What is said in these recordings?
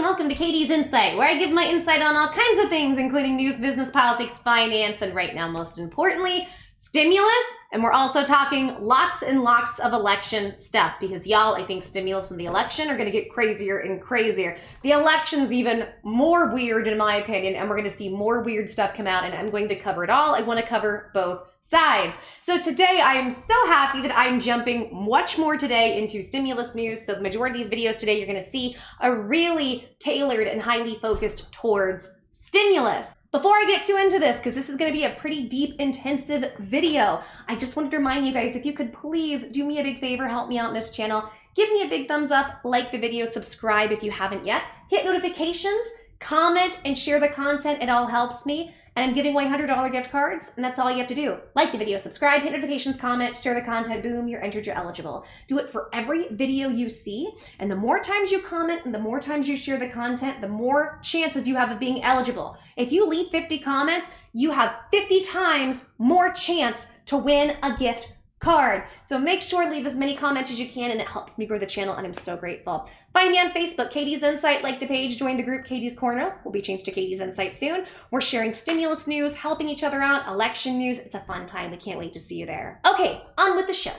welcome to Katie's Insight, where I give my insight on all kinds of things, including news, business, politics, finance, and right now, most importantly, stimulus. And we're also talking lots and lots of election stuff because y'all, I think stimulus and the election are going to get crazier and crazier. The election's even more weird in my opinion, and we're going to see more weird stuff come out, and I'm going to cover it all. I want to cover both sides. So today I am so happy that I'm jumping much more today into stimulus news. So the majority of these videos today, you're going to see are really tailored and highly focused towards stimulus. Before I get too into this, because this is going to be a pretty deep, intensive video, I just wanted to remind you guys, if you could please do me a big favor, help me out in this channel, give me a big thumbs up, like the video, subscribe if you haven't yet, hit notifications, comment, and share the content. It all helps me. And I'm giving away $100 gift cards, and that's all you have to do. Like the video, subscribe, hit notifications, comment, share the content, boom, you're entered, you're eligible. Do it for every video you see, and the more times you comment and the more times you share the content, the more chances you have of being eligible. If you leave 50 comments, you have 50 times more chance to win a gift card. So make sure leave as many comments as you can, and it helps me grow the channel, and I'm so grateful. Find me on Facebook, Katie's Insight, like the page, join the group Katie's Corner. We'll be changed to Katie's Insight soon. We're sharing stimulus news, helping each other out, election news. It's a fun time. We can't wait to see you there. Okay, on with the show.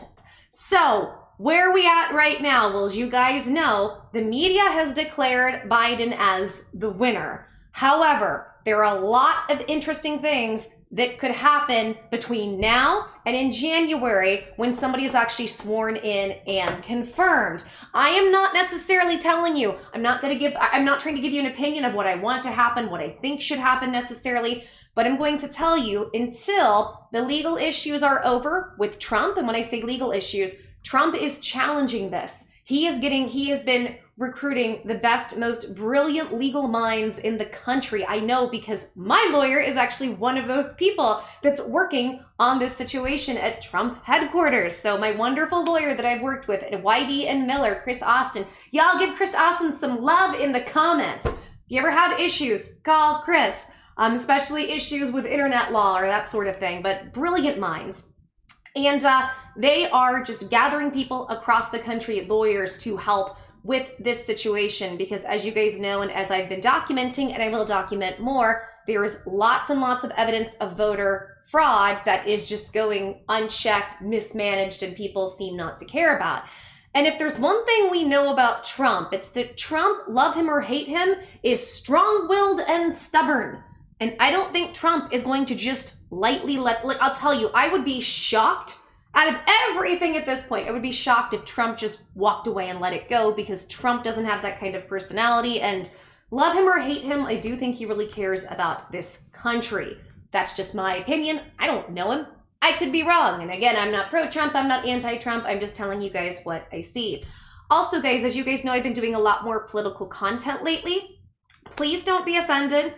So where are we at right now? Well, as you guys know, the media has declared Biden as the winner. However, there are a lot of interesting things that could happen between now and in January when somebody is actually sworn in and confirmed. I am not necessarily telling you, I'm not trying to give you an opinion of what I want to happen, what I think should happen necessarily, but I'm going to tell you until the legal issues are over with Trump. And when I say legal issues, Trump is challenging this. He has been recruiting the best, most brilliant legal minds in the country. I know because my lawyer is actually one of those people that's working on this situation at Trump headquarters. So my wonderful lawyer that I've worked with at Whitey and Miller, Chris Austin. Y'all give Chris Austin some love in the comments. If you ever have issues, call Chris, especially issues with internet law or that sort of thing, but brilliant minds. And they are just gathering people across the country, lawyers, to help with this situation, because as you guys know, and as I've been documenting, and I will document more, there is lots and lots of evidence of voter fraud that is just going unchecked, mismanaged, and people seem not to care about. And if there's one thing we know about Trump, it's that Trump, love him or hate him, is strong-willed and stubborn. And I don't think Trump is going to just lightly I'll tell you, I would be shocked. Out of everything at this point, I would be shocked if Trump just walked away and let it go, because Trump doesn't have that kind of personality. And love him or hate him, I do think he really cares about this country. That's just my opinion. I don't know him. I could be wrong. And again, I'm not pro-Trump. I'm not anti-Trump. I'm just telling you guys what I see. Also, guys, as you guys know, I've been doing a lot more political content lately. Please don't be offended.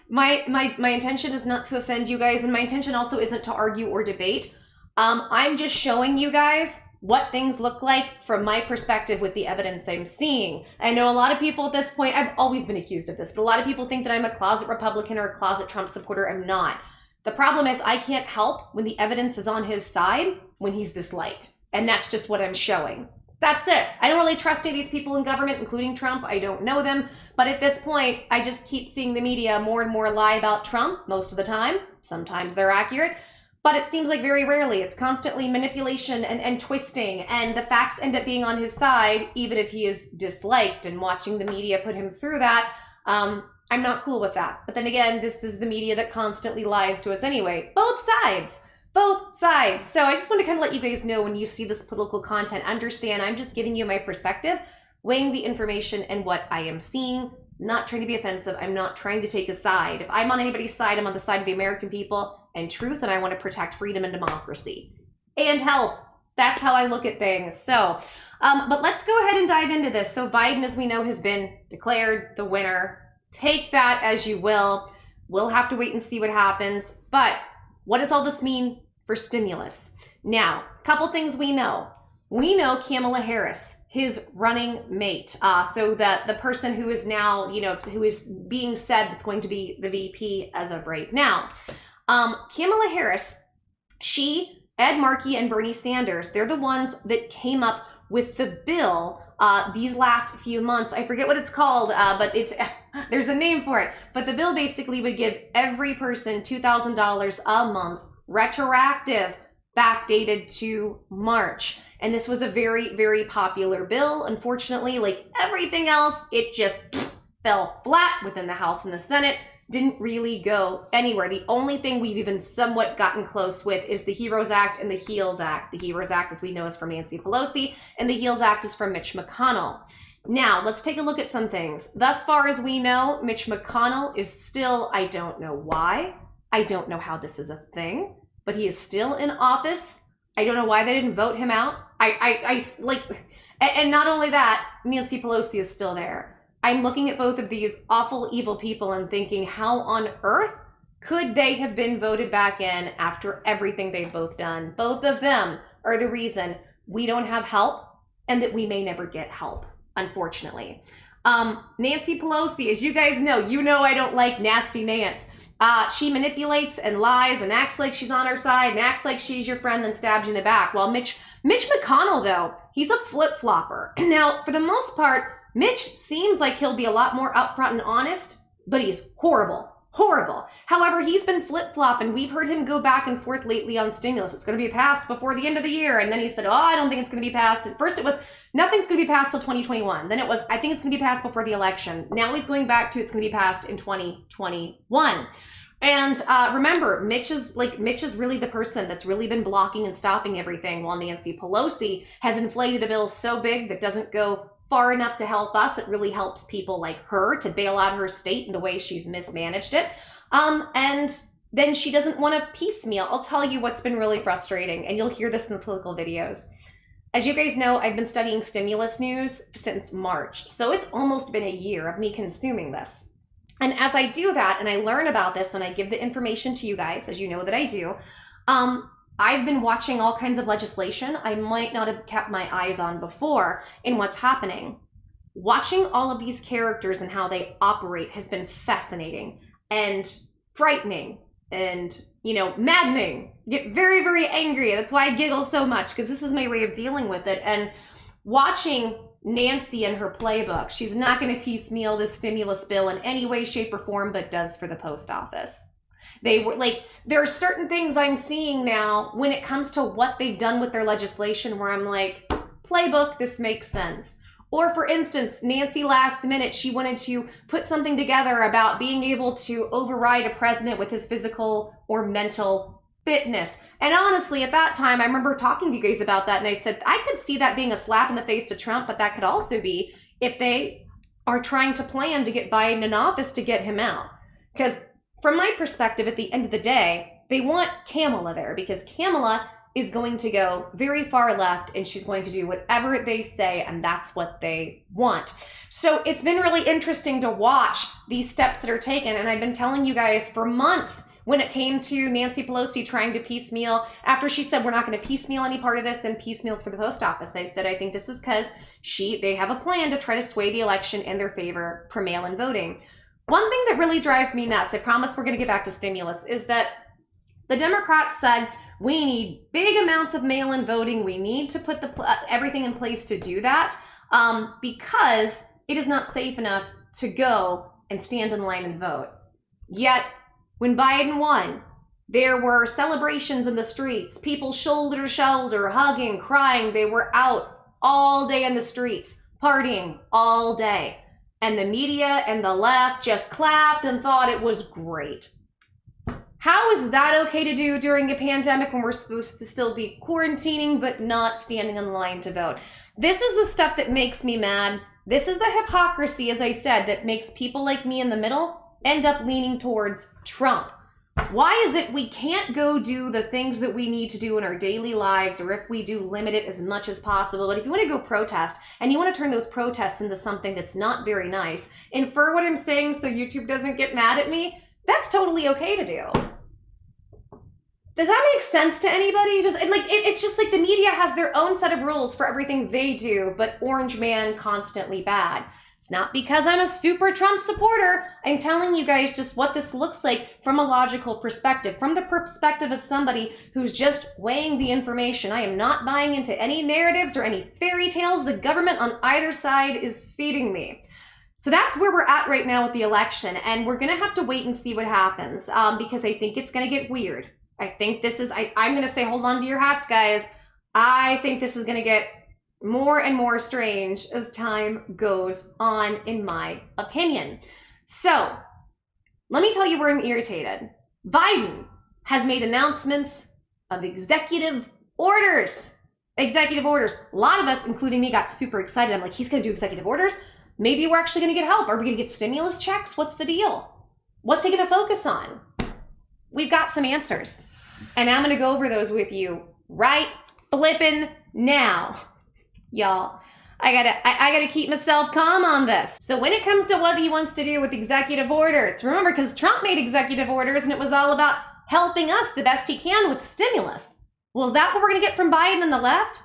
My intention is not to offend you guys, and my intention also isn't to argue or debate. I'm just showing you guys what things look like from my perspective with the evidence I'm seeing. I know a lot of people at this point, I've always been accused of this, but a lot of people think that I'm a closet Republican or a closet Trump supporter. I'm not. The problem is I can't help when the evidence is on his side when he's disliked. And that's just what I'm showing. That's it. I don't really trust any of these people in government, including Trump. I don't know them. But at this point, I just keep seeing the media more and more lie about Trump most of the time. Sometimes they're accurate. But it seems like very rarely. It's constantly manipulation and twisting, and the facts end up being on his side, even if he is disliked, and watching the media put him through that. I'm not cool with that. But then again, this is the media that constantly lies to us anyway. Both sides. Both sides. So I just want to kind of let you guys know, when you see this political content, understand I'm just giving you my perspective, weighing the information and what I am seeing. Not trying to be offensive. I'm not trying to take a side. If I'm on anybody's side, I'm on the side of the American people and truth, and I want to protect freedom and democracy and health. That's how I look at things. So, but let's go ahead and dive into this. So Biden, as we know, has been declared the winner. Take that as you will. We'll have to wait and see what happens. But what does all this mean for stimulus? Now, a couple things we know. We know Kamala Harris, his running mate. So that the person who is now, who is being said that's going to be the VP as of right now. Kamala Harris, Ed Markey and Bernie Sanders, they're the ones that came up with the bill these last few months. I forget what it's called, but there's a name for it. But the bill basically would give every person $2,000 a month, retroactive, backdated to March. And this was a very, very popular bill. Unfortunately, like everything else, it just fell flat within the House and the Senate. Didn't really go anywhere. The only thing we've even somewhat gotten close with is the HEROES Act and the HEALS Act. The HEROES Act, as we know, is from Nancy Pelosi, and the HEALS Act is from Mitch McConnell. Now, let's take a look at some things. Thus far as we know, Mitch McConnell is still, I don't know why, I don't know how this is a thing, but he is still in office. I don't know why they didn't vote him out. And not only that, Nancy Pelosi is still there. I'm looking at both of these awful, evil people and thinking, how on earth could they have been voted back in after everything they've both done? Both of them are the reason we don't have help and that we may never get help, unfortunately. Nancy Pelosi, as you guys know, I don't like nasty Nance. She manipulates and lies and acts like she's on our side and acts like she's your friend, then stabs you in the back. Well, Mitch McConnell, though, he's a flip-flopper. Now, for the most part, Mitch seems like he'll be a lot more upfront and honest, but he's horrible. However, he's been flip-flopping. We've heard him go back and forth lately on stimulus. It's going to be passed before the end of the year. And then he said, I don't think it's going to be passed. At first it was, nothing's going to be passed till 2021. Then it was, I think it's going to be passed before the election. Now he's going back to, it's going to be passed in 2021. And remember, Mitch is really the person that's really been blocking and stopping everything, while Nancy Pelosi has inflated a bill so big that doesn't go far enough to help us. It really helps people like her to bail out her state in the way she's mismanaged it. And then she doesn't want to piecemeal. I'll tell you what's been really frustrating, and you'll hear this in the political videos. As you guys know, I've been studying stimulus news since March, so it's almost been a year of me consuming this. And as I do that, and I learn about this, and I give the information to you guys, as you know that I do, I've been watching all kinds of legislation I might not have kept my eyes on before in what's happening. Watching all of these characters and how they operate has been fascinating and frightening and, maddening. Get very, very angry. That's why I giggle so much, because this is my way of dealing with it. And watching Nancy and her playbook, she's not going to piecemeal this stimulus bill in any way, shape, or form, but does for the post office. They were like, there are certain things I'm seeing now when it comes to what they've done with their legislation where I'm like, playbook, this makes sense. Or for instance, Nancy last minute, she wanted to put something together about being able to override a president with his physical or mental fitness. And honestly, at that time, I remember talking to you guys about that, and I said, I could see that being a slap in the face to Trump, but that could also be if they are trying to plan to get Biden in office to get him out. Because from my perspective, at the end of the day, they want Kamala there because Kamala is going to go very far left and she's going to do whatever they say, and that's what they want. So it's been really interesting to watch these steps that are taken, and I've been telling you guys for months when it came to Nancy Pelosi trying to piecemeal, after she said we're not going to piecemeal any part of this, then piecemeals for the post office. I said I think this is because they have a plan to try to sway the election in their favor for mail-in voting. One thing that really drives me nuts, I promise we're going to get back to stimulus, is that the Democrats said we need big amounts of mail-in voting. We need to put everything in place to do that because it is not safe enough to go and stand in line and vote. Yet, when Biden won, there were celebrations in the streets, people shoulder to shoulder, hugging, crying. They were out all day in the streets, partying all day. And the media and the left just clapped and thought it was great. How is that okay to do during a pandemic when we're supposed to still be quarantining but not standing in line to vote? This is the stuff that makes me mad. This is the hypocrisy, as I said, that makes people like me in the middle end up leaning towards Trump. Why is it we can't go do the things that we need to do in our daily lives, or if we do, limit it as much as possible? But if you want to go protest and you want to turn those protests into something that's not very nice, infer what I'm saying so YouTube doesn't get mad at me, that's totally okay to do. Does that make sense to anybody? It's just like the media has their own set of rules for everything they do, but Orange Man constantly bad. It's not because I'm a super Trump supporter. I'm telling you guys just what this looks like from a logical perspective, from the perspective of somebody who's just weighing the information. I am not buying into any narratives or any fairy tales the government on either side is feeding me. So that's where we're at right now with the election, and we're going to have to wait and see what happens because I think it's going to get weird. I think this is, I'm going to say hold on to your hats, guys. I think this is going to get more and more strange as time goes on, in my opinion. So let me tell you where I'm irritated. Biden has made announcements of executive orders. Executive orders. A lot of us, including me, got super excited. I'm like, he's going to do executive orders? Maybe we're actually going to get help. Are we going to get stimulus checks? What's the deal? What's he going to focus on? We've got some answers, and I'm going to go over those with you right flippin' now. Y'all, I gotta keep myself calm on this. So when it comes to what he wants to do with executive orders, remember, because Trump made executive orders and it was all about helping us the best he can with stimulus. Well, is that what we're gonna get from Biden and the left?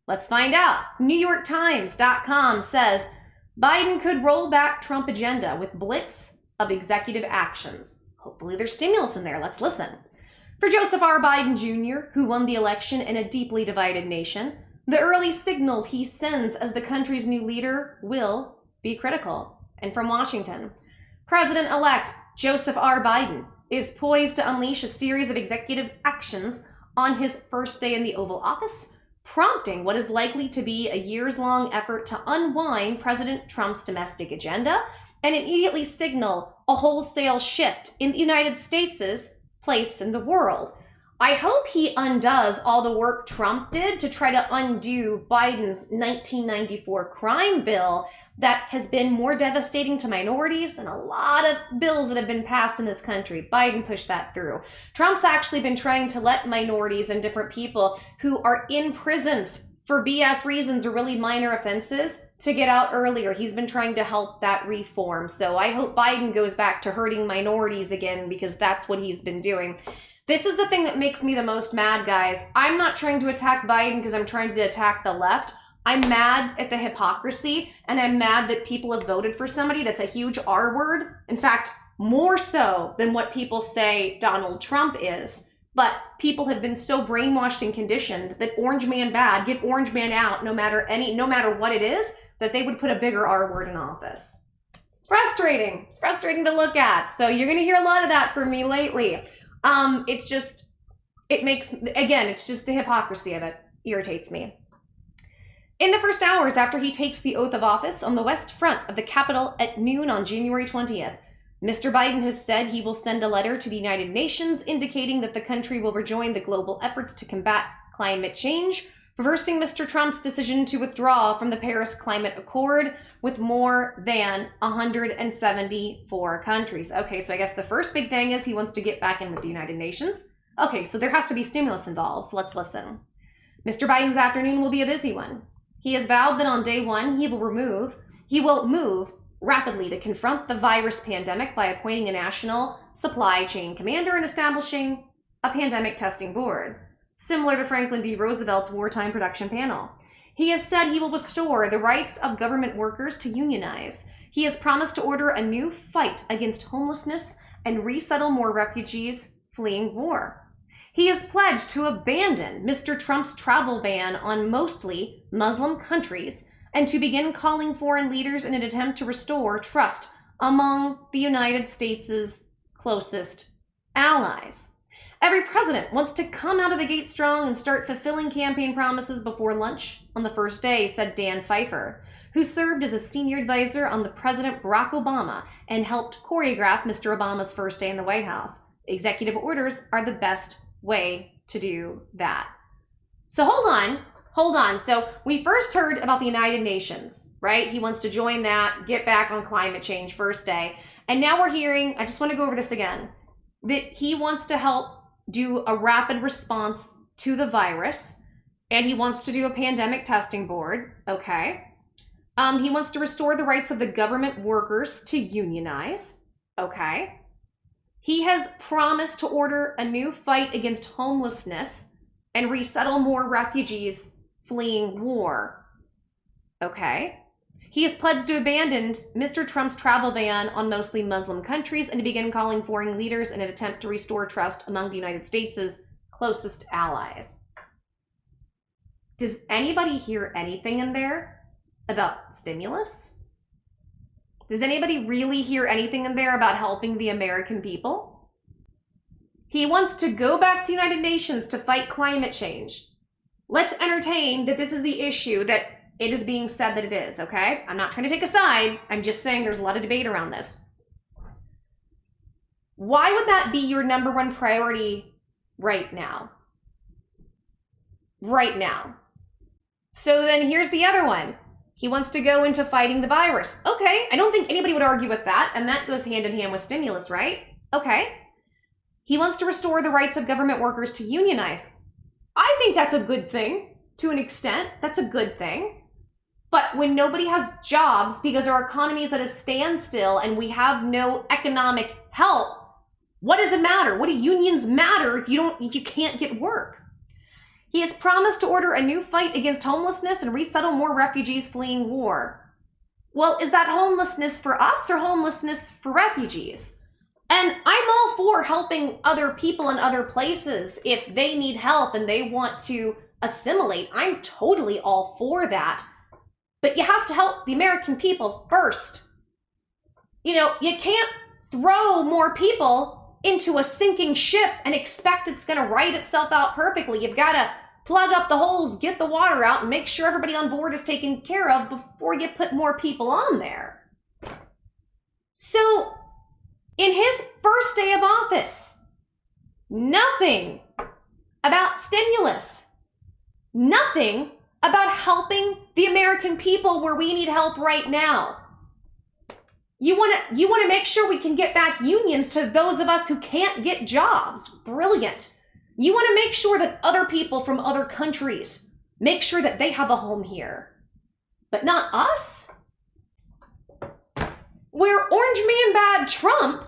Let's find out. NewYorkTimes.com says Biden could roll back Trump agenda with blitz of executive actions. Hopefully there's stimulus in there. Let's listen. For Joseph R. Biden Jr., who won the election in a deeply divided nation, the early signals he sends as the country's new leader will be critical. And from Washington, President-elect Joseph R. Biden is poised to unleash a series of executive actions on his first day in the Oval Office, prompting what is likely to be a years-long effort to unwind President Trump's domestic agenda and immediately signal a wholesale shift in the United States' place in the world. I hope he undoes all the work Trump did to try to undo Biden's 1994 crime bill that has been more devastating to minorities than a lot of bills that have been passed in this country. Biden pushed that through. Trump's actually been trying to let minorities and different people who are in prisons for BS reasons or really minor offenses to get out earlier. He's been trying to help that reform. So I hope Biden goes back to hurting minorities again, because that's what he's been doing. This is the thing that makes me the most mad, guys. I'm not trying to attack Biden because I'm trying to attack the left. I'm mad at the hypocrisy, and I'm mad that people have voted for somebody that's a huge R word. In fact, more so than what people say Donald Trump is. But people have been so brainwashed and conditioned that orange man bad, get orange man out, no matter what it is, that they would put a bigger R word in office. It's frustrating. It's frustrating to look at. So you're going to hear a lot of that from me lately. It's just the hypocrisy of it irritates me. In the first hours after he takes the oath of office on the west front of the Capitol at noon on January 20th, Mr. Biden has said he will send a letter to the United Nations indicating that the country will rejoin the global efforts to combat climate change, reversing Mr. Trump's decision to withdraw from the Paris Climate Accord with more than 174 countries. Okay, so I guess the first big thing is he wants to get back in with the United Nations. Okay, so there has to be stimulus involved, so let's listen. Mr. Biden's afternoon will be a busy one. He has vowed that on day one, he will move rapidly to confront the virus pandemic by appointing a national supply chain commander and establishing a pandemic testing board, similar to Franklin D. Roosevelt's wartime production panel. He has said he will restore the rights of government workers to unionize. He has promised to order a new fight against homelessness and resettle more refugees fleeing war. He has pledged to abandon Mr. Trump's travel ban on mostly Muslim countries and to begin calling foreign leaders in an attempt to restore trust among the United States' closest allies. Every president wants to come out of the gate strong and start fulfilling campaign promises before lunch on the first day, said Dan Pfeiffer, who served as a senior advisor on the President Barack Obama and helped choreograph Mr. Obama's first day in the White House. Executive orders are the best way to do that. So hold on. So we first heard about the United Nations, right? He wants to join that, get back on climate change first day. And now we're hearing, I just want to go over this again, that he wants to help do a rapid response to the virus, and he wants to do a pandemic testing board. Okay. He wants to restore the rights of the government workers to unionize. Okay. He has promised to order a new fight against homelessness and resettle more refugees fleeing war. Okay. He has pledged to abandon Mr. Trump's travel ban on mostly Muslim countries and to begin calling foreign leaders in an attempt to restore trust among the United States' closest allies. Does anybody hear anything in there about stimulus? Does anybody really hear anything in there about helping the American people? He wants to go back to the United Nations to fight climate change. Let's entertain that this is the issue that it is being said that it is, okay? I'm not trying to take a side. I'm just saying there's a lot of debate around this. Why would that be your number one priority right now? Right now. So then here's the other one. He wants to go into fighting the virus. Okay, I don't think anybody would argue with that, and that goes hand in hand with stimulus, right? Okay. He wants to restore the rights of government workers to unionize. I think that's a good thing, to an extent. That's a good thing. But when nobody has jobs because our economy is at a standstill and we have no economic help, what does it matter? What do unions matter if you can't get work? He has promised to order a new fight against homelessness and resettle more refugees fleeing war. Well, is that homelessness for us or homelessness for refugees? And I'm all for helping other people in other places if they need help and they want to assimilate. I'm totally all for that. But you have to help the American people first. You know, you can't throw more people into a sinking ship and expect it's going to right itself out perfectly. You've got to plug up the holes, get the water out, and make sure everybody on board is taken care of before you put more people on there. So, in his first day of office, nothing about stimulus, nothing about helping the American people where we need help right now. You want to make sure we can get back unions to those of us who can't get jobs. Brilliant. You want to make sure that other people from other countries make sure that they have a home here, but not us. Where Orange Man Bad Trump,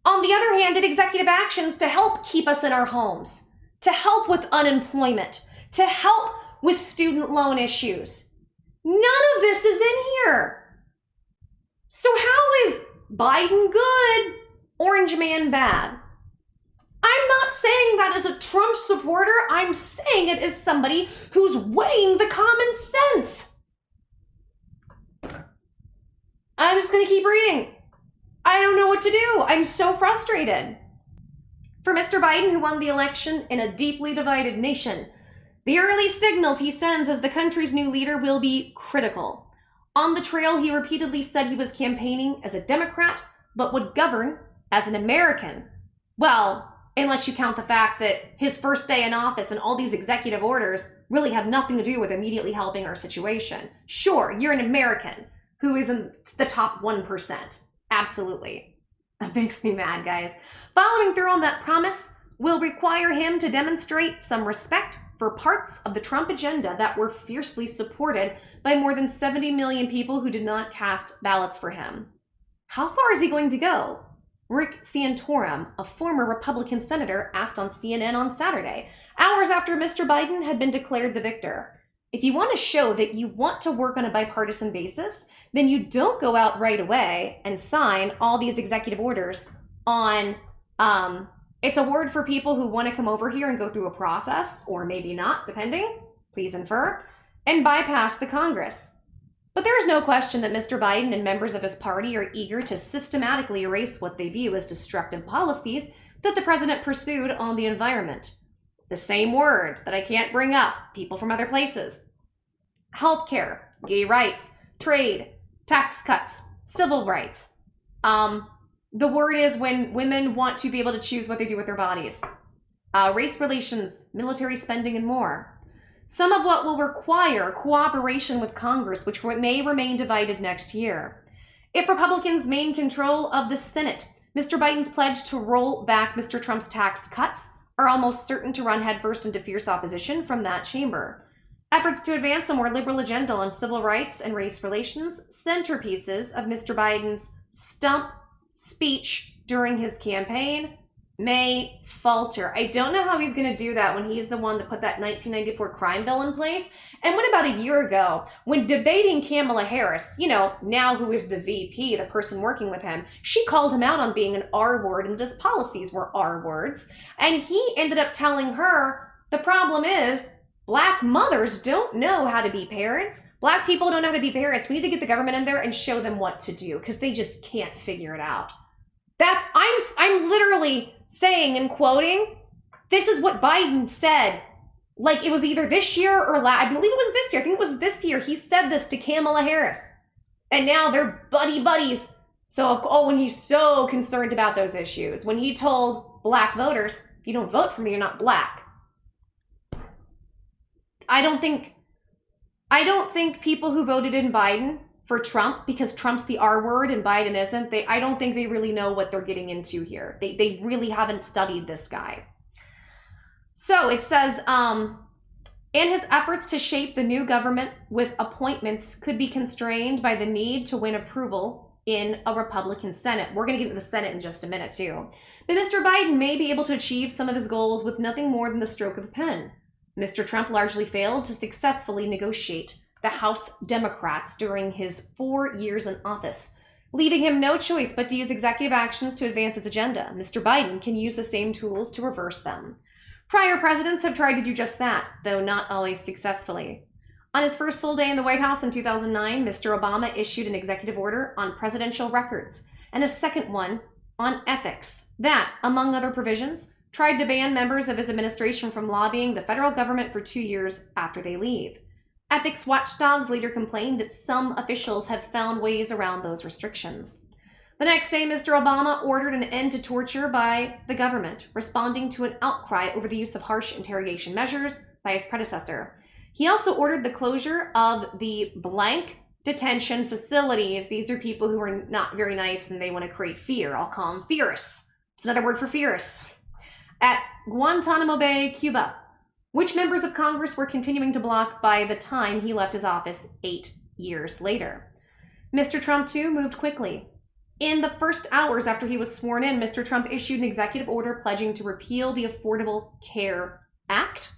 on the other hand, did executive actions to help keep us in our homes, to help with unemployment, to help with student loan issues. None of this is in here. So how is Biden good, Orange Man bad? I'm not saying that as a Trump supporter. I'm saying it as somebody who's weighing the common sense. I'm just going to keep reading. I don't know what to do. I'm so frustrated. For Mr. Biden, who won the election in a deeply divided nation, the early signals he sends as the country's new leader will be critical. On the trail, he repeatedly said he was campaigning as a Democrat, but would govern as an American. Well, unless you count the fact that his first day in office and all these executive orders really have nothing to do with immediately helping our situation. Sure, you're an American who is in the top 1%. Absolutely. That makes me mad, guys. Following through on that promise will require him to demonstrate some respect for parts of the Trump agenda that were fiercely supported by more than 70 million people who did not cast ballots for him. How far is he going to go? Rick Santorum, a former Republican senator, asked on CNN on Saturday, hours after Mr. Biden had been declared the victor. If you want to show that you want to work on a bipartisan basis, then you don't go out right away and sign all these executive orders on, it's a word for people who want to come over here and go through a process, or maybe not, depending, please infer, and bypass the Congress. But there is no question that Mr. Biden and members of his party are eager to systematically erase what they view as destructive policies that the president pursued on the environment. The same word that I can't bring up, people from other places. Healthcare, gay rights, trade, tax cuts, civil rights. The word is when women want to be able to choose what they do with their bodies. Race relations, military spending, and more. Some of what will require cooperation with Congress, which may remain divided next year. If Republicans maintain control of the Senate, Mr. Biden's pledge to roll back Mr. Trump's tax cuts are almost certain to run headfirst into fierce opposition from that chamber. Efforts to advance a more liberal agenda on civil rights and race relations, centerpieces of Mr. Biden's stump speech during his campaign, may falter. I don't know how he's going to do that when he's the one that put that 1994 crime bill in place. And when about a year ago, when debating Kamala Harris, now who is the VP, the person working with him, she called him out on being an R word and that his policies were R words. And he ended up telling her, the problem is Black mothers don't know how to be parents. Black people don't know how to be parents. We need to get the government in there and show them what to do because they just can't figure it out. I'm literally saying and quoting, this is what Biden said. Like it was either this year or I believe it was this year. I think it was this year. He said this to Kamala Harris. And now they're buddies. So, when he's so concerned about those issues, when he told Black voters, if you don't vote for me, you're not Black. I don't think people who voted in Biden for Trump, because Trump's the R word and Biden isn't, I don't think they really know what they're getting into here. They really haven't studied this guy. So it says, and his efforts to shape the new government with appointments could be constrained by the need to win approval in a Republican Senate. We're going to get into the Senate in just a minute too. But Mr. Biden may be able to achieve some of his goals with nothing more than the stroke of a pen. Mr. Trump largely failed to successfully negotiate the House Democrats during his 4 years in office, leaving him no choice but to use executive actions to advance his agenda. Mr. Biden can use the same tools to reverse them. Prior presidents have tried to do just that, though not always successfully. On his first full day in the White House in 2009, Mr. Obama issued an executive order on presidential records and a second one on ethics that, among other provisions, tried to ban members of his administration from lobbying the federal government for 2 years after they leave. Ethics watchdogs later complained that some officials have found ways around those restrictions. The next day, Mr. Obama ordered an end to torture by the government, responding to an outcry over the use of harsh interrogation measures by his predecessor. He also ordered the closure of the blank detention facilities. These are people who are not very nice and they want to create fear. I'll call them fierce. It's another word for fierce. At Guantanamo Bay, Cuba, which members of Congress were continuing to block by the time he left his office 8 years later. Mr. Trump, too, moved quickly. In the first hours after he was sworn in, Mr. Trump issued an executive order pledging to repeal the Affordable Care Act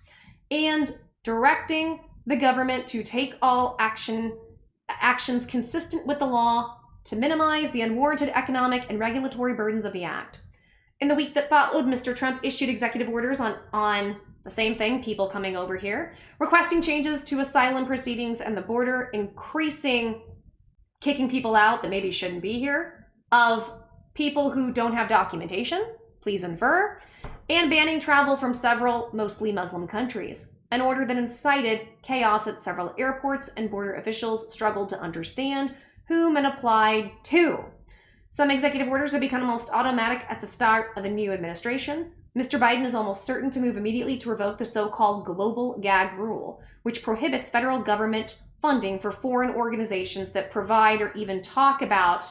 and directing the government to take all actions consistent with the law to minimize the unwarranted economic and regulatory burdens of the act. In the week that followed, Mr. Trump issued executive orders on the same thing, people coming over here, requesting changes to asylum proceedings and the border, increasing kicking people out that maybe shouldn't be here, of people who don't have documentation, please infer, and banning travel from several mostly Muslim countries, an order that incited chaos at several airports and border officials struggled to understand whom it applied to. Some executive orders have become almost automatic at the start of a new administration. Mr. Biden is almost certain to move immediately to revoke the so-called global gag rule, which prohibits federal government funding for foreign organizations that provide or even talk about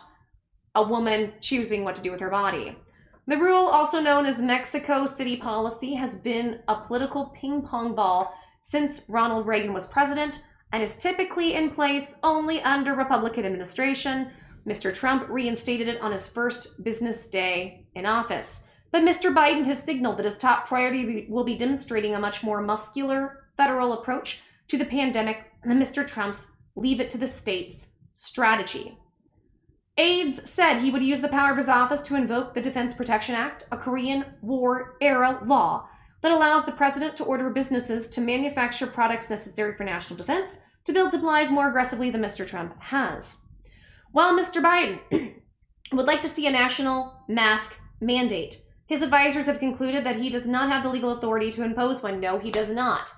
a woman choosing what to do with her body. The rule, also known as Mexico City policy, has been a political ping-pong ball since Ronald Reagan was president and is typically in place only under Republican administration. Mr. Trump reinstated it on his first business day in office. But Mr. Biden has signaled that his top priority will be demonstrating a much more muscular federal approach to the pandemic than Mr. Trump's leave it to the states strategy. Aides said he would use the power of his office to invoke the Defense Production Act, a Korean War-era law that allows the president to order businesses to manufacture products necessary for national defense to build supplies more aggressively than Mr. Trump has. While Mr. Biden would like to see a national mask mandate, his advisors have concluded that he does not have the legal authority to impose one. No, he does not.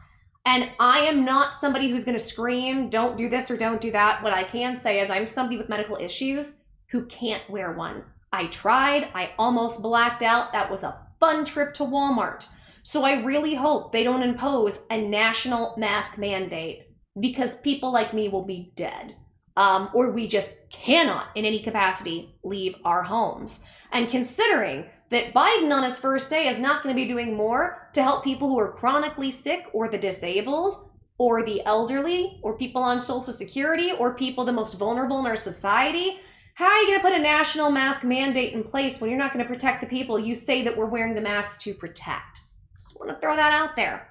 And I am not somebody who's going to scream, don't do this or don't do that. What I can say is I'm somebody with medical issues who can't wear one. I tried. I almost blacked out. That was a fun trip to Walmart. So I really hope they don't impose a national mask mandate because people like me will be dead. Or we just cannot in any capacity leave our homes. And considering that Biden on his first day is not going to be doing more to help people who are chronically sick or the disabled or the elderly or people on Social Security or people the most vulnerable in our society, How are you going to put a national mask mandate in place when you're not going to protect the people you say that we're wearing the masks to protect? Just want to throw that out there.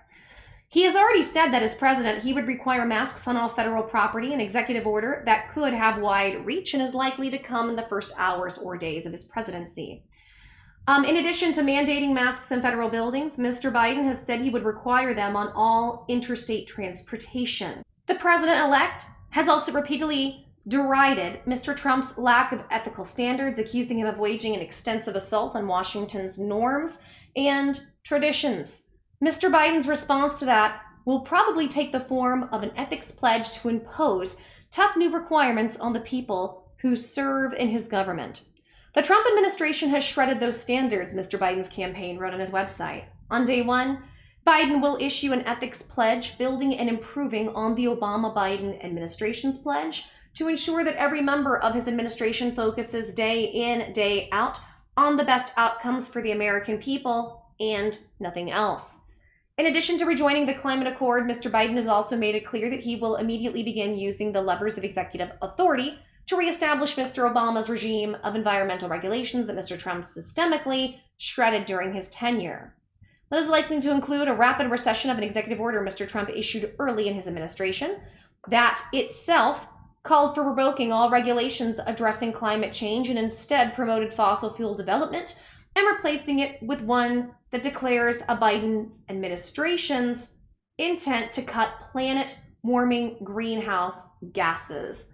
He has already said that as president, he would require masks on all federal property, an executive order that could have wide reach and is likely to come in the first hours or days of his presidency. In addition to mandating masks in federal buildings, Mr. Biden has said he would require them on all interstate transportation. The president-elect has also repeatedly derided Mr. Trump's lack of ethical standards, accusing him of waging an extensive assault on Washington's norms and traditions. Mr. Biden's response to that will probably take the form of an ethics pledge to impose tough new requirements on the people who serve in his government. The Trump administration has shredded those standards, Mr. Biden's campaign wrote on his website. On day one, Biden will issue an ethics pledge building and improving on the Obama-Biden administration's pledge to ensure that every member of his administration focuses day in, day out on the best outcomes for the American people and nothing else. In addition to rejoining the climate accord, Mr. Biden has also made it clear that he will immediately begin using the levers of executive authority to reestablish Mr. Obama's regime of environmental regulations that Mr. Trump systemically shredded during his tenure. That is likely to include a rapid recession of an executive order Mr. Trump issued early in his administration that itself called for revoking all regulations addressing climate change and instead promoted fossil fuel development and replacing it with one that declares a Biden administration's intent to cut planet-warming greenhouse gases.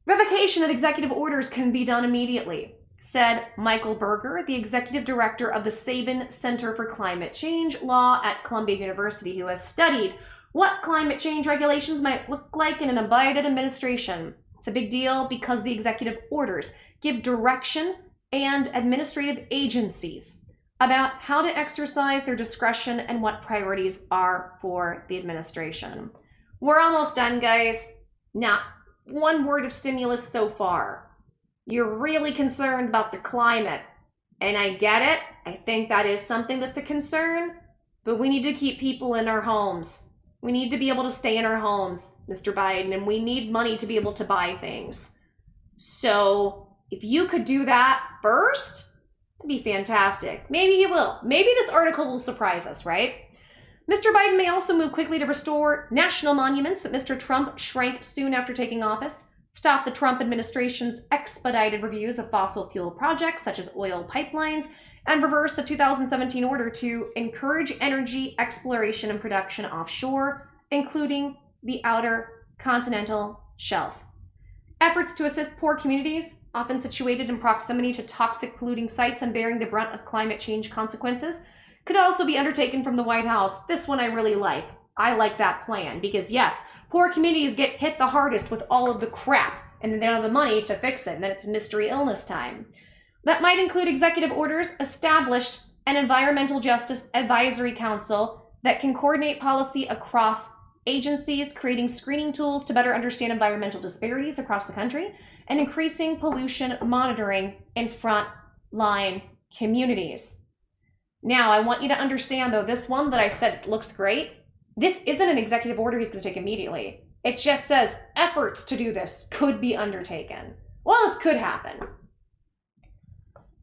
Revocation of executive orders can be done immediately, said Michael Berger, the executive director of the Sabin Center for Climate Change Law at Columbia University, who has studied what climate change regulations might look like in an Biden administration. It's a big deal because the executive orders give direction and administrative agencies about how to exercise their discretion and what priorities are for the administration. We're almost done, guys. Not one word of stimulus so far. You're really concerned about the climate, and I get it. I think that is something that's a concern, but we need to keep people in our homes. We need to be able to stay in our homes, Mr. Biden, and we need money to be able to buy things. So if you could do that first, that'd be fantastic. Maybe he will. Maybe this article will surprise us, right? Mr. Biden may also move quickly to restore national monuments that Mr. Trump shrank soon after taking office, stop the Trump administration's expedited reviews of fossil fuel projects such as oil pipelines, and reverse the 2017 order to encourage energy exploration and production offshore, including the outer continental shelf. Efforts to assist poor communities, often situated in proximity to toxic polluting sites and bearing the brunt of climate change consequences, could also be undertaken from the White House. This one I really like. I like that plan because yes, poor communities get hit the hardest with all of the crap and then they don't have the money to fix it, and then it's mystery illness time. That might include executive orders, established an Environmental Justice Advisory Council that can coordinate policy across agencies, creating screening tools to better understand environmental disparities across the country, and increasing pollution monitoring in front-line communities. Now, I want you to understand, though, this one that I said looks great, this isn't an executive order he's going to take immediately. It just says efforts to do this could be undertaken. Well, this could happen.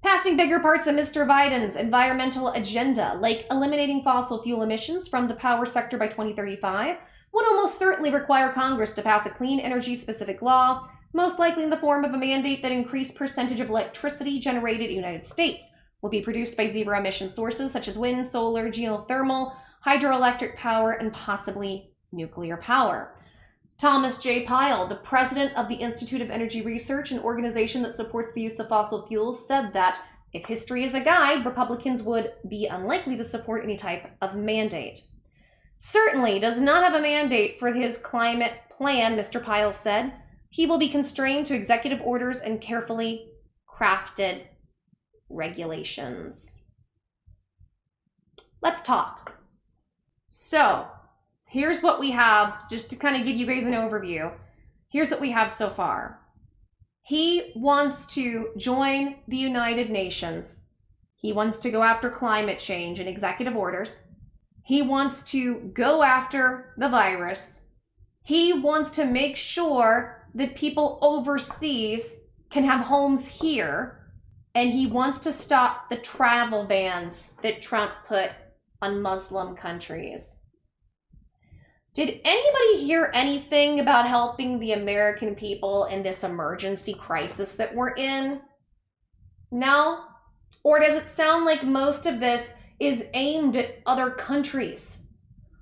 Passing bigger parts of Mr. Biden's environmental agenda, like eliminating fossil fuel emissions from the power sector by 2035, would almost certainly require Congress to pass a clean energy-specific law, most likely in the form of a mandate that increased percentage of electricity generated in the United States will be produced by zero-emission sources such as wind, solar, geothermal, hydroelectric power, and possibly nuclear power. Thomas J. Pyle, the president of the Institute of Energy Research, an organization that supports the use of fossil fuels, said that if history is a guide, Republicans would be unlikely to support any type of mandate. Certainly does not have a mandate for his climate plan, Mr. Pyle said. He will be constrained to executive orders and carefully crafted regulations. Let's talk. So, here's what we have, just to kind of give you guys an overview. Here's what we have so far. He wants to join the United Nations. He wants to go after climate change and executive orders. He wants to go after the virus. He wants to make sure that people overseas can have homes here, and he wants to stop the travel bans that Trump put on Muslim countries. Did anybody hear anything about helping the American people in this emergency crisis that we're in? No? Or does it sound like most of this is aimed at other countries?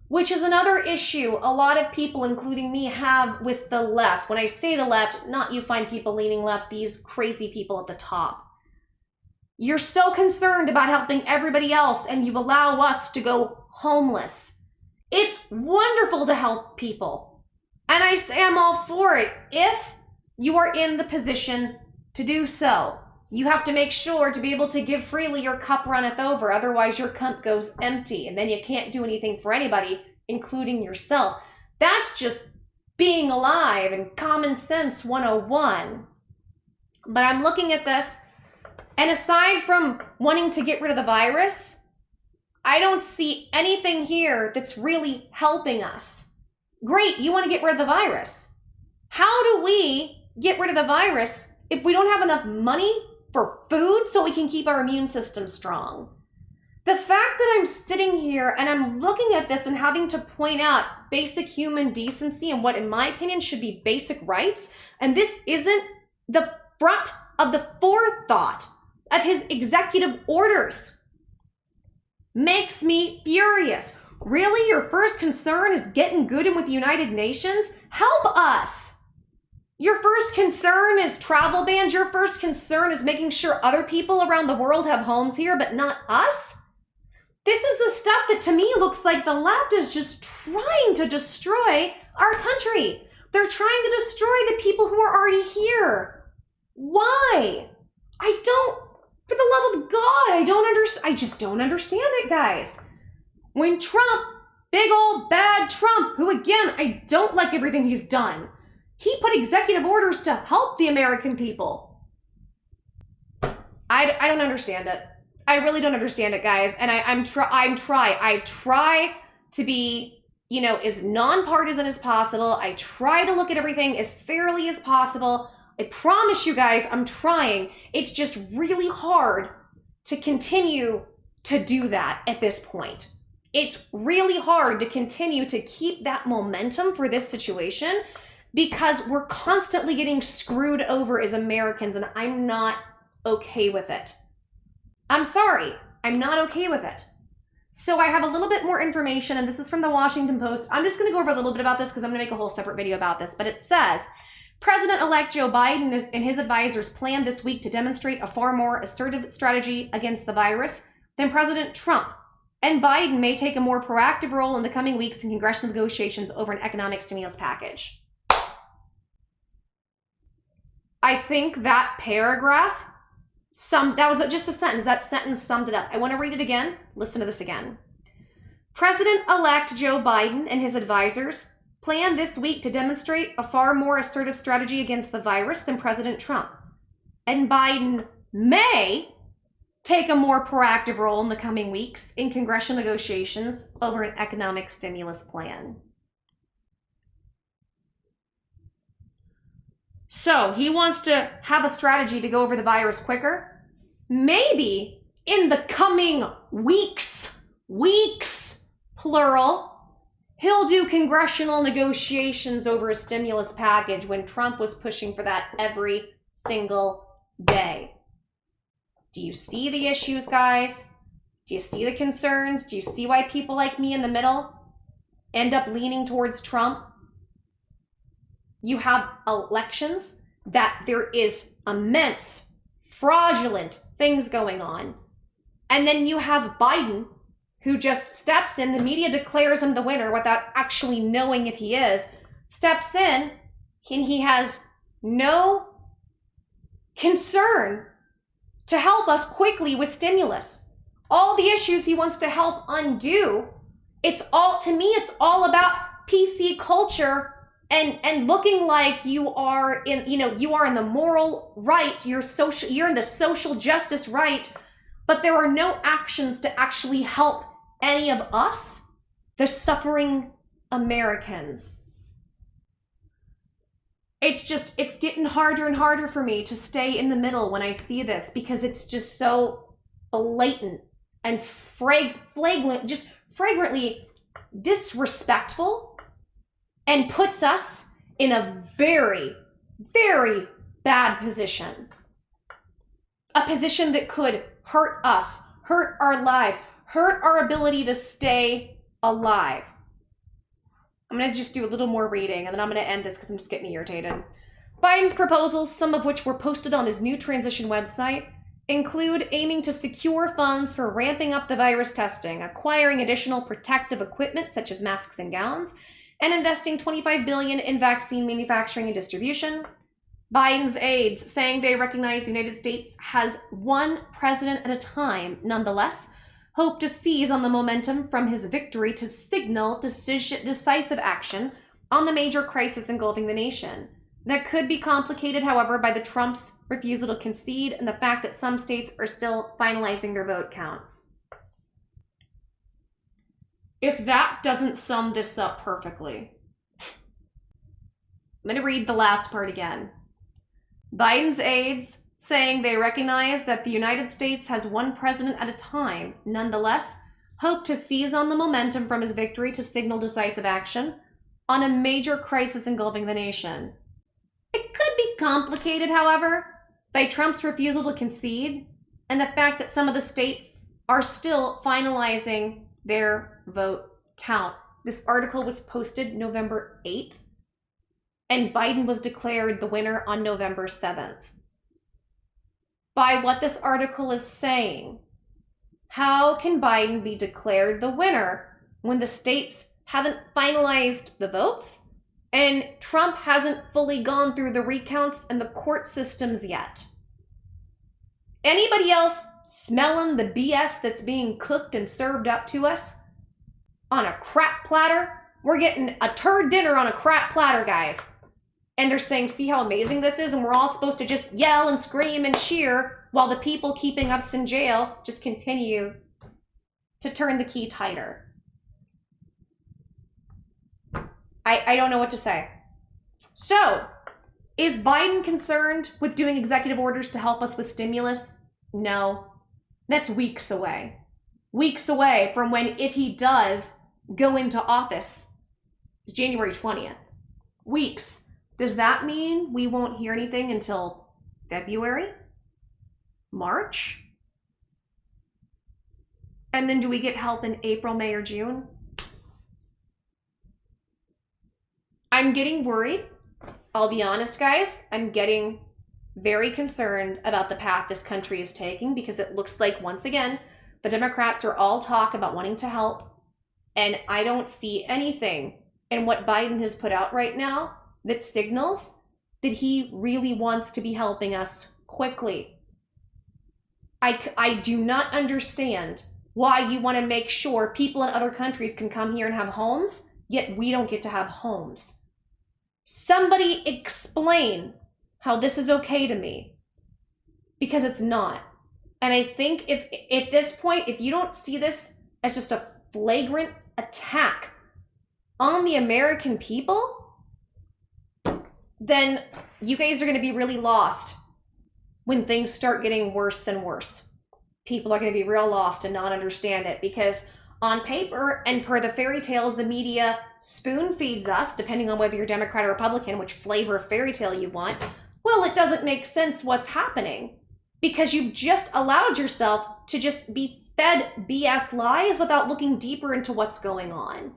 Which is another issue a lot of people, including me, have with the left. When I say the left, not you find people leaning left, these crazy people at the top. You're so concerned about helping everybody else and you allow us to go homeless. It's wonderful to help people. And I say I'm all for it if you are in the position to do so. You have to make sure to be able to give freely, your cup runneth over. Otherwise, your cup goes empty, and then you can't do anything for anybody, including yourself. That's just being alive and common sense 101. But I'm looking at this, and aside from wanting to get rid of the virus, I don't see anything here that's really helping us. Great, you want to get rid of the virus. How do we get rid of the virus if we don't have enough money for food so we can keep our immune system strong? The fact that I'm sitting here and I'm looking at this and having to point out basic human decency and what, in my opinion, should be basic rights, and this isn't the front of the forethought of his executive orders, makes me furious. Really? Your first concern is getting good in with the United Nations? Help us. Your first concern is travel bans. Your first concern is making sure other people around the world have homes here, but not us? This is the stuff that to me looks like the left is just trying to destroy our country. They're trying to destroy the people who are already here. Why? For the love of God, I just don't understand it, guys. When Trump, big old bad Trump, who again, I don't like everything he's done, he put executive orders to help the American people. I don't understand it. I really don't understand it, guys. And I try to be, as nonpartisan as possible. I try to look at everything as fairly as possible. I promise you guys, I'm trying. It's just really hard to continue to do that at this point. It's really hard to continue to keep that momentum for this situation because we're constantly getting screwed over as Americans, and I'm not okay with it. I'm sorry, I'm not okay with it. So I have a little bit more information, and this is from the Washington Post. I'm just gonna go over a little bit about this because I'm gonna make a whole separate video about this, but it says, President-elect Joe Biden and his advisors plan this week to demonstrate a far more assertive strategy against the virus than President Trump. And Biden may take a more proactive role in the coming weeks in congressional negotiations over an economic stimulus package. I think that paragraph, that was just a sentence. That sentence summed it up. I want to read it again. Listen to this again. President-elect Joe Biden and his advisors plan this week to demonstrate a far more assertive strategy against the virus than President Trump. And Biden may take a more proactive role in the coming weeks in congressional negotiations over an economic stimulus plan. So he wants to have a strategy to go over the virus quicker. Maybe in the coming weeks, plural, he'll do congressional negotiations over a stimulus package when Trump was pushing for that every single day. Do you see the issues, guys? Do you see the concerns? Do you see why people like me in the middle end up leaning towards Trump? You have elections that there is immense, fraudulent things going on. And then you have Biden, who just steps in, the media declares him the winner without actually knowing if he is, steps in, and he has no concern to help us quickly with stimulus. All the issues he wants to help undo, to me, it's all about PC culture and looking like you are in the moral right, you're in the social justice right, but there are no actions to actually help any of us, the suffering Americans. it's getting harder and harder for me to stay in the middle when I see this, because it's just so blatant and flagrantly disrespectful, and puts us in a very, very bad position. A position that could hurt us, hurt our lives, hurt our ability to stay alive. I'm going to just do a little more reading, and then I'm going to end this because I'm just getting irritated. Biden's proposals, some of which were posted on his new transition website, include aiming to secure funds for ramping up the virus testing, acquiring additional protective equipment such as masks and gowns, and investing $25 billion in vaccine manufacturing and distribution. Biden's aides saying they recognize the United States has one president at a time, nonetheless, hope to seize on the momentum from his victory to signal decisive action on the major crisis engulfing the nation. That could be complicated, however, by the Trump's refusal to concede and the fact that some states are still finalizing their vote counts. If that doesn't sum this up perfectly, I'm going to read the last part again. Biden's aides saying they recognize that the United States has one president at a time, nonetheless, hope to seize on the momentum from his victory to signal decisive action on a major crisis engulfing the nation. It could be complicated, however, by Trump's refusal to concede and the fact that some of the states are still finalizing their vote count. This article was posted November 8th, and Biden was declared the winner on November 7th. By what this article is saying, how can Biden be declared the winner when the states haven't finalized the votes and Trump hasn't fully gone through the recounts and the court systems yet? Anybody else smelling the BS that's being cooked and served up to us on a crap platter? We're getting a turd dinner on a crap platter, guys. And they're saying, see how amazing this is? And we're all supposed to just yell and scream and cheer while the people keeping us in jail just continue to turn the key tighter. I don't know what to say. So, is Biden concerned with doing executive orders to help us with stimulus? No. That's weeks away. Weeks away from when, if he does go into office, it's January 20th. Weeks. Does that mean we won't hear anything until February? March? And then do we get help in April, May, or June? I'm getting worried. I'll be honest, guys. I'm getting very concerned about the path this country is taking, because it looks like, once again, the Democrats are all talk about wanting to help, and I don't see anything in what Biden has put out right now that signals that he really wants to be helping us quickly. I do not understand why you want to make sure people in other countries can come here and have homes, yet we don't get to have homes. Somebody explain how this is okay to me, because it's not. And I think if this point, if you don't see this as just a flagrant attack on the American people, then you guys are going to be really lost when things start getting worse and worse. People are going to be real lost and not understand it, because on paper and per the fairy tales the media spoon feeds us, depending on whether you're Democrat or Republican, which flavor of fairy tale you want, well, it doesn't make sense what's happening, because you've just allowed yourself to just be fed BS lies without looking deeper into what's going on.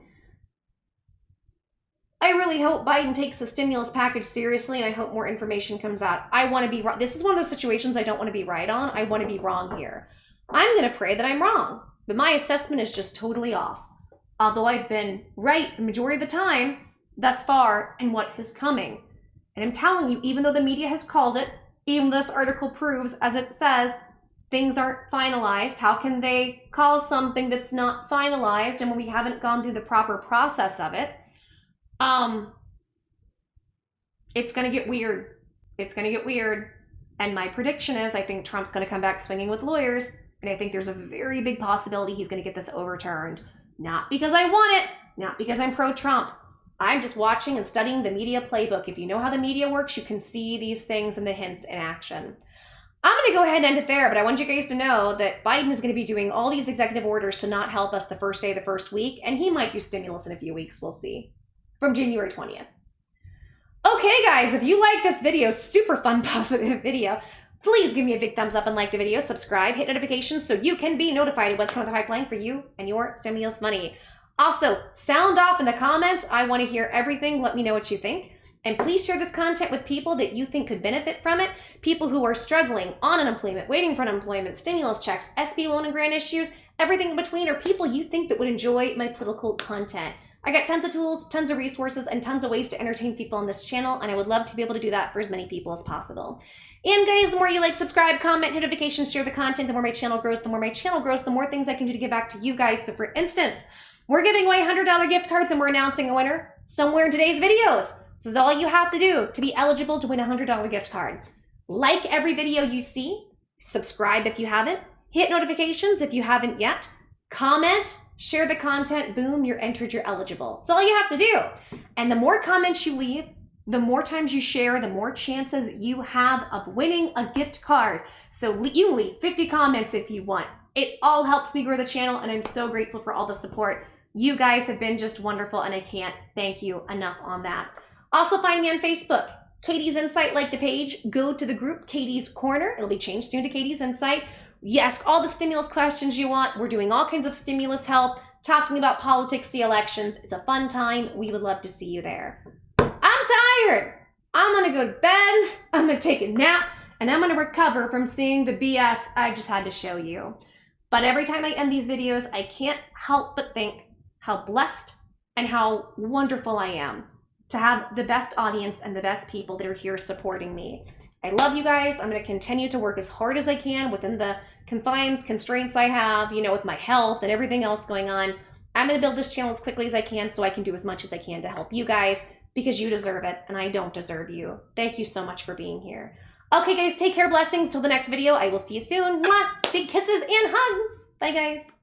I really hope Biden takes the stimulus package seriously, and I hope more information comes out. I want to be wrong. This is one of those situations I don't want to be right on. I want to be wrong here. I'm going to pray that I'm wrong, but my assessment is just totally off. Although I've been right the majority of the time thus far in what is coming. And I'm telling you, even though the media has called it, even this article proves, as it says, things aren't finalized. How can they call something that's not finalized and when we haven't gone through the proper process of it? It's going to get weird. It's going to get weird. And my prediction is I think Trump's going to come back swinging with lawyers. And I think there's a very big possibility he's going to get this overturned. Not because I want it. Not because I'm pro-Trump. I'm just watching and studying the media playbook. If you know how the media works, you can see these things and the hints in action. I'm going to go ahead and end it there, but I want you guys to know that Biden is going to be doing all these executive orders to not help us the first day of the first week, and he might do stimulus in a few weeks. We'll see. From January 20th. Okay, guys, if you like this video, super fun, positive video, please give me a big thumbs up and like the video, subscribe, hit notifications so you can be notified of what's coming down the pipeline for you and your stimulus money. Also, sound off in the comments. I want to hear everything. Let me know what you think. And please share this content with people that you think could benefit from it. People who are struggling, on unemployment, waiting for unemployment, stimulus checks, SB loan and grant issues, everything in between, or people you think that would enjoy my political content. I got tons of tools, tons of resources, and tons of ways to entertain people on this channel, and I would love to be able to do that for as many people as possible. And guys, the more you like, subscribe, comment, notifications, share the content, the more my channel grows. The more my channel grows, the more things I can do to give back to you guys. So for instance, we're giving away $100 gift cards and we're announcing a winner somewhere in today's videos. This is all you have to do to be eligible to win a $100 gift card. Like every video you see, subscribe if you haven't, hit notifications if you haven't yet, comment, share the content, boom, you're entered, you're eligible. That's all you have to do. And the more comments you leave, the more times you share, the more chances you have of winning a gift card. So you can leave 50 comments if you want. It all helps me grow the channel, and I'm so grateful for all the support. You guys have been just wonderful, and I can't thank you enough on that. Also find me on Facebook, Katie's Insight, like the page. Go to the group, Katie's Corner. It'll be changed soon to Katie's Insight. You ask all the stimulus questions you want. We're doing all kinds of stimulus help, talking about politics, the elections. It's a fun time. We would love to see you there. I'm tired. I'm gonna go to bed. I'm gonna take a nap, and I'm gonna recover from seeing the BS I just had to show you. But every time I end these videos, I can't help but think how blessed and how wonderful I am to have the best audience and the best people that are here supporting me. I love you guys. I'm going to continue to work as hard as I can within the confines, constraints I have, you know, with my health and everything else going on. I'm going to build this channel as quickly as I can so I can do as much as I can to help you guys, because you deserve it and I don't deserve you. Thank you so much for being here. Okay, guys, take care. Blessings till the next video. I will see you soon. Mwah! Big kisses and hugs. Bye, guys.